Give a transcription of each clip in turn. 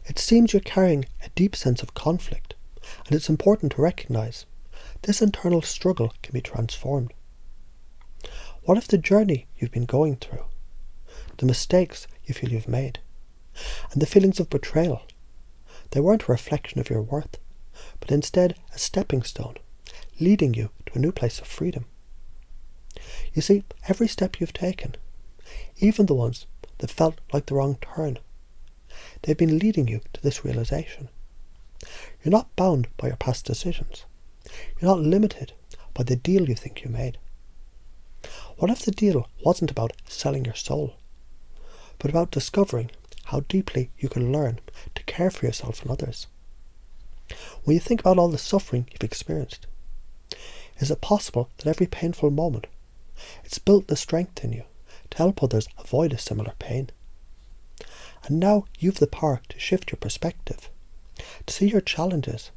It seems you're carrying a deep sense of conflict, and it's important to recognize this internal struggle can be transformed. What if the journey you've been going through, the mistakes you feel you've made, and the feelings of betrayal, they weren't a reflection of your worth, but instead a stepping stone, leading you to a new place of freedom? You see, every step you've taken, even the ones that felt like the wrong turn, they've been leading you to this realization. You're not bound by your past decisions. You're not limited by the deal you think you made. What if the deal wasn't about selling your soul, but about discovering how deeply you can learn to care for yourself and others? When you think about all the suffering you've experienced, is it possible that every painful moment, it's built the strength in you to help others avoid a similar pain? And now you've the power to shift your perspective, to see your challenges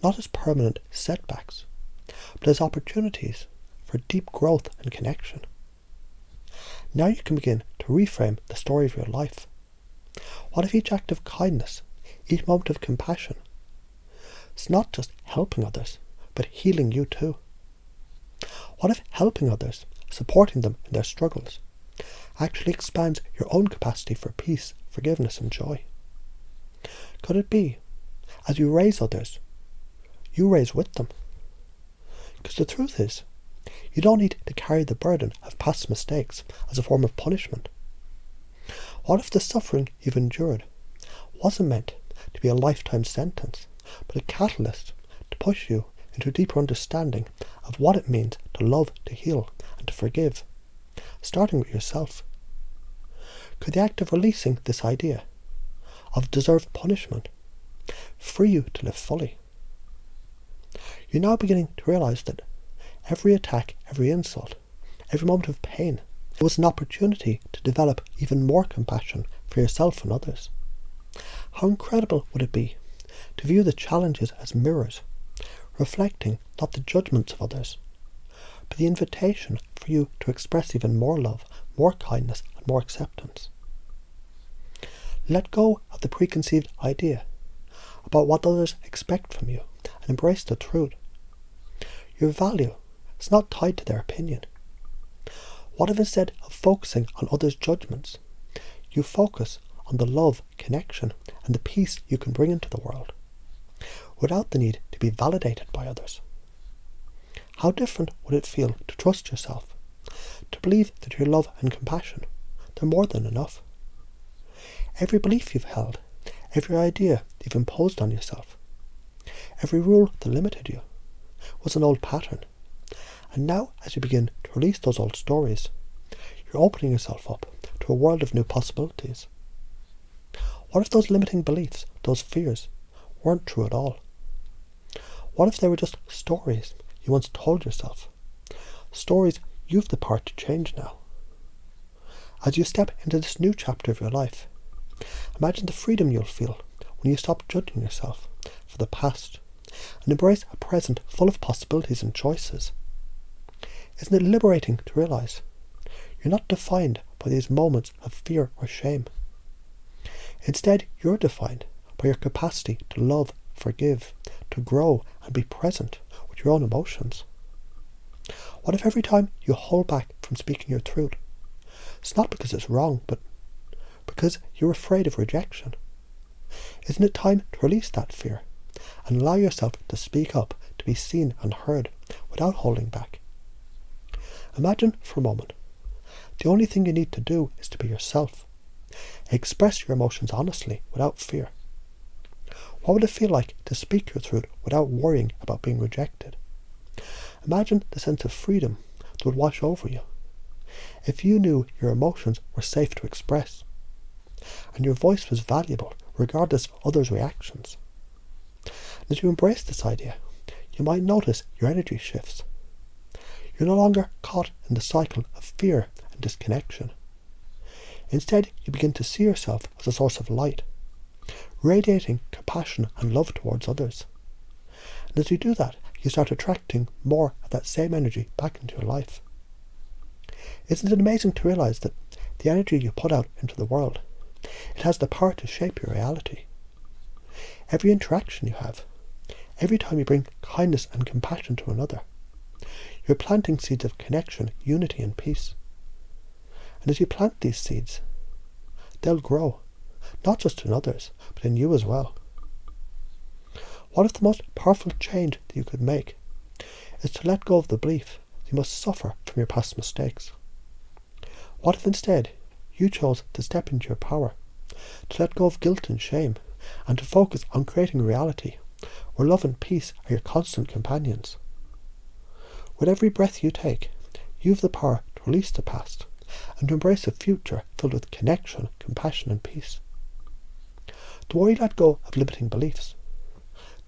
not as permanent setbacks, but as opportunities for deep growth and connection. Now you can begin to reframe the story of your life. What if each act of kindness, each moment of compassion, it's not just helping others, but healing you too? What if helping others, supporting them in their struggles, actually expands your own capacity for peace, forgiveness and joy? Could it be, as you raise others, you raise with them? Because the truth is, you don't need to carry the burden of past mistakes as a form of punishment. What if the suffering you've endured wasn't meant to be a lifetime sentence, but a catalyst to push you into a deeper understanding of what it means to love, to heal, and to forgive, starting with yourself? Could the act of releasing this idea of deserved punishment free you to live fully? You're now beginning to realize that every attack, every insult, every moment of pain was an opportunity to develop even more compassion for yourself and others. How incredible would it be to view the challenges as mirrors, reflecting not the judgments of others, but the invitation for you to express even more love, more kindness, and more acceptance. Let go of the preconceived idea about what others expect from you and embrace the truth. Your value is not tied to their opinion. What if instead of focusing on others' judgments, you focus on the love, connection, and the peace you can bring into the world, without the need to be validated by others? How different would it feel to trust yourself, to believe that your love and compassion, they're more than enough? Every belief you've held, every idea you've imposed on yourself, every rule that limited you, was an old pattern. And now, as you begin to release those old stories, you're opening yourself up to a world of new possibilities. What if those limiting beliefs, those fears, weren't true at all? What if they were just stories you once told yourself? Stories you've the power to change now. As you step into this new chapter of your life, imagine the freedom you'll feel when you stop judging yourself for the past and embrace a present full of possibilities and choices. Isn't it liberating to realize you're not defined by these moments of fear or shame? Instead, you're defined by your capacity to love, forgive, to grow and be present with your own emotions. What if every time you hold back from speaking your truth, it's not because it's wrong, but because you're afraid of rejection? Isn't it time to release that fear and allow yourself to speak up, to be seen and heard without holding back? Imagine for a moment, the only thing you need to do is to be yourself. Express your emotions honestly, without fear. What would it feel like to speak your truth without worrying about being rejected? Imagine the sense of freedom that would wash over you if you knew your emotions were safe to express, and your voice was valuable regardless of others' reactions. And as you embrace this idea, you might notice your energy shifts. You're no longer caught in the cycle of fear and disconnection. Instead, you begin to see yourself as a source of light, radiating compassion and love towards others. And as you do that, you start attracting more of that same energy back into your life. Isn't it amazing to realize that the energy you put out into the world, it has the power to shape your reality? every interaction you have, every time you bring kindness and compassion to another, you're planting seeds of connection, unity and peace. And as you plant these seeds, they'll grow, not just in others, but in you as well. What if the most powerful change that you could make is to let go of the belief that you must suffer from your past mistakes? What if instead you chose to step into your power, to let go of guilt and shame, and to focus on creating a reality where love and peace are your constant companions? With every breath you take, you have the power to release the past and to embrace a future filled with connection, compassion and peace. The more you let go of limiting beliefs,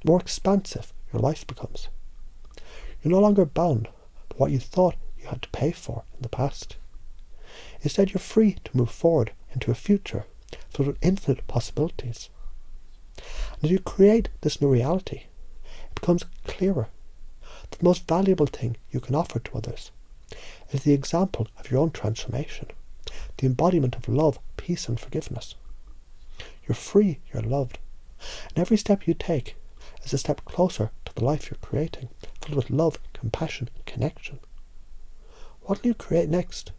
the more expansive your life becomes. You're no longer bound by what you thought you had to pay for in the past. Instead, you're free to move forward into a future filled with infinite possibilities. And as you create this new reality, it becomes clearer that the most valuable thing you can offer to others is the example of your own transformation, the embodiment of love, peace and forgiveness. You're free, you're loved, and every step you take is a step closer to the life you're creating, filled with love, compassion and connection. What will you create next?